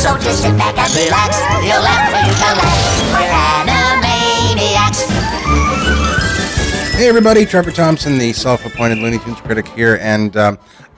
So just sit back and relax. You'll laugh till you collapse. We're Animaniacs. Hey everybody, Trevor Thompson, the self-appointed Looney Tunes critic here, and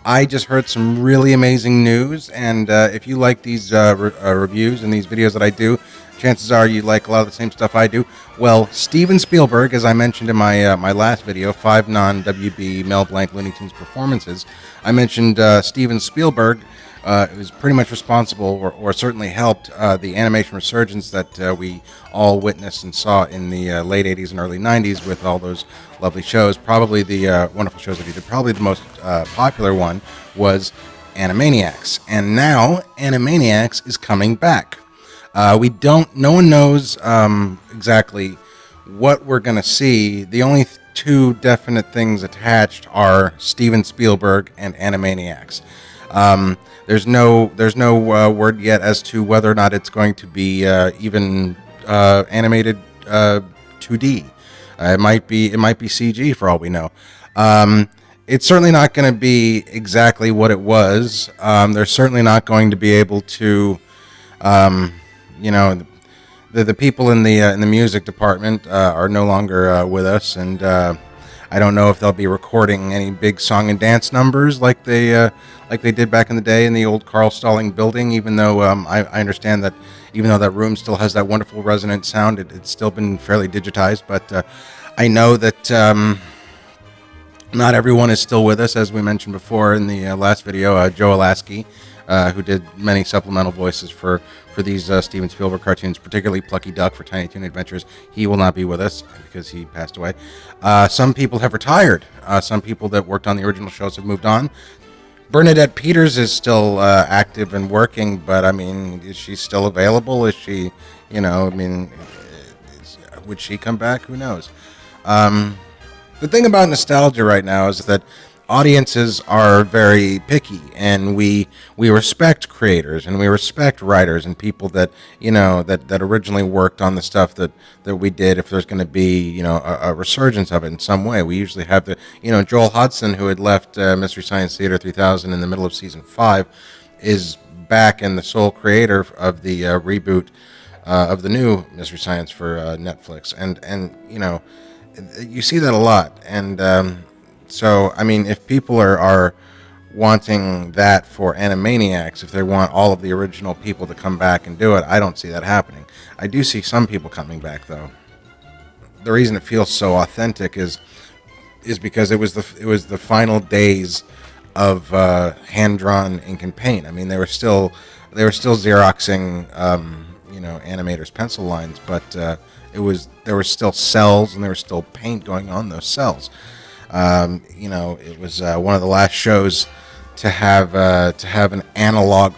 I just heard some really amazing news, and if you like these reviews and these videos that I do, chances are you like a lot of the same stuff I do. Well, Steven Spielberg, as I mentioned in my my last video, 5 non-WB Mel Blanc Looney Tunes performances, I mentioned Steven Spielberg was pretty much responsible, or certainly helped, the animation resurgence that we all witnessed and saw in the late 80s and early 90s with all those lovely shows. Probably the wonderful shows that he did. Probably the most popular one was Animaniacs. And now Animaniacs is coming back. No one knows exactly what we're going to see. The only two definite things attached are Steven Spielberg and Animaniacs. There's no word yet as to whether or not it's going to be even animated 2D. It might be CG for all we know. It's certainly not going to be exactly what it was. They're certainly not going to be able to, the people in the music department are no longer with us, and I don't know if they'll be recording any big song and dance numbers like they did back in the day in the old Carl Stalling building. Even though I understand that even though that room still has that wonderful resonant sound, it's still been fairly digitized. But I know that not everyone is still with us, as we mentioned before in the last video. Joe Alasky, who did many supplemental voices for these Steven Spielberg cartoons, particularly Plucky Duck for Tiny Toon Adventures, he will not be with us because he passed away. Some people have retired. Some people that worked on the original shows have moved on. Bernadette Peters is still active and working, but I mean, is she still available? Is she, would she come back? Who knows? The thing about nostalgia right now is that audiences are very picky, and we respect creators, and we respect writers and people that that originally worked on the stuff that we did. If there's going to be a resurgence of it in some way, we usually have the Joel Hodgson, who had left Mystery Science Theater 3000 in the middle of season 5, is back and the sole creator of the reboot of the new Mystery Science for Netflix, and you see that a lot. And so, I mean, if people are wanting that for Animaniacs, if they want all of the original people to come back and do it, I don't see that happening. I do see some people coming back, though. The reason it feels so authentic is because it was the final days of hand-drawn ink and paint. I mean, they were still Xeroxing animators' pencil lines, but there were still cells and there was still paint going on those cells. It was one of the last shows to have an analog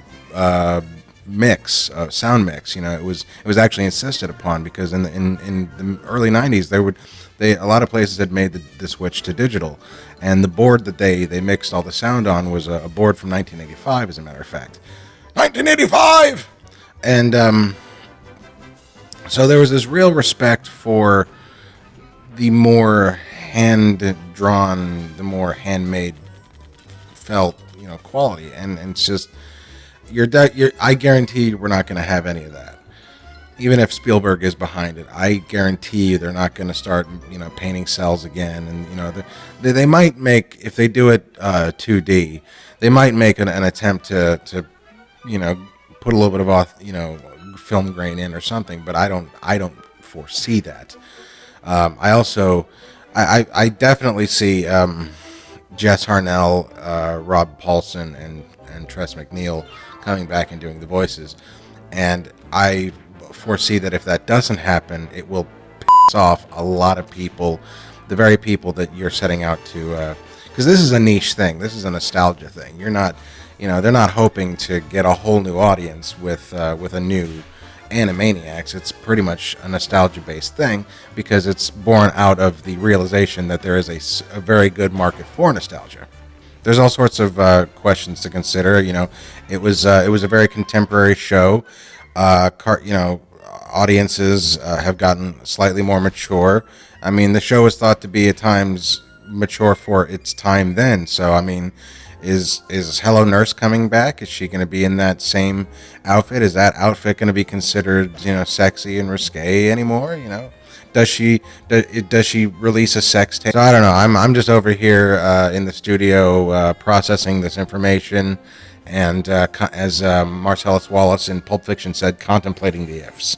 mix, sound mix. It was actually insisted upon because in the early 90s a lot of places had made the switch to digital, and the board that they mixed all the sound on was a board from 1985, as a matter of fact, 1985, and so there was this real respect for the more hand-drawn, the more handmade felt, quality, and it's just I guarantee we're not going to have any of that. Even if Spielberg is behind it, I guarantee you they're not going to start, painting cells again. And they might make, if they do it 2D, they might make an attempt to put a little bit of film grain in or something. But I don't foresee that. I definitely see Jess Harnell, Rob Paulson, and Tress MacNeille coming back and doing the voices. And I foresee that if that doesn't happen, it will piss off a lot of people, the very people that you're setting out to, because this is a niche thing. This is a nostalgia thing. You're not, they're not hoping to get a whole new audience with a new Animaniacs. It's pretty much a nostalgia-based thing because it's born out of the realization that there is a very good market for nostalgia. There's all sorts of questions to consider. It was a very contemporary show. Audiences have gotten slightly more mature. I mean, the show was thought to be at times mature for its time then. So, I mean, Is Hello Nurse coming back? Is she going to be in that same outfit? Is that outfit going to be considered, sexy and risque anymore? Does she release a sex tape? So I don't know. I'm just over here in the studio processing this information, and as Marcellus Wallace in Pulp Fiction said, contemplating the ifs.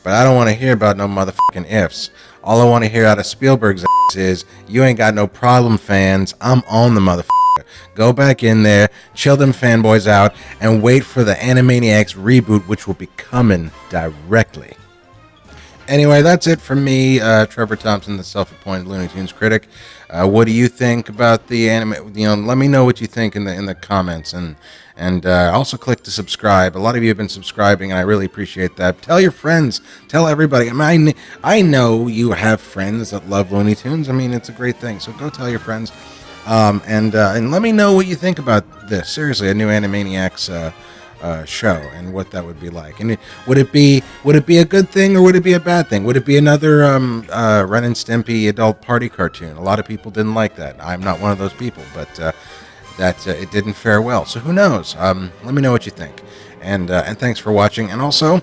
But I don't want to hear about no motherfucking ifs. All I want to hear out of Spielberg's ass is, you ain't got no problem, fans. I'm on the motherfucker. Go back in there, chill them fanboys out, and wait for the Animaniacs reboot, which will be coming directly. Anyway, that's it from me, Trevor Thompson, the self-appointed Looney Tunes critic. What do you think about the anime? Let me know what you think in the comments, and also click to subscribe. A lot of you have been subscribing, and I really appreciate that. Tell your friends, tell everybody. I know you have friends that love Looney Tunes. It's a great thing. So go tell your friends, and let me know what you think about this. Seriously, a new Animaniacs show, and what that would be like. And would it be a good thing, or would it be a bad thing? Would it be another Ren and Stimpy adult party cartoon? A lot of people didn't like that. I'm not one of those people, but that it didn't fare well. So who knows? Let me know what you think, and thanks for watching. And also,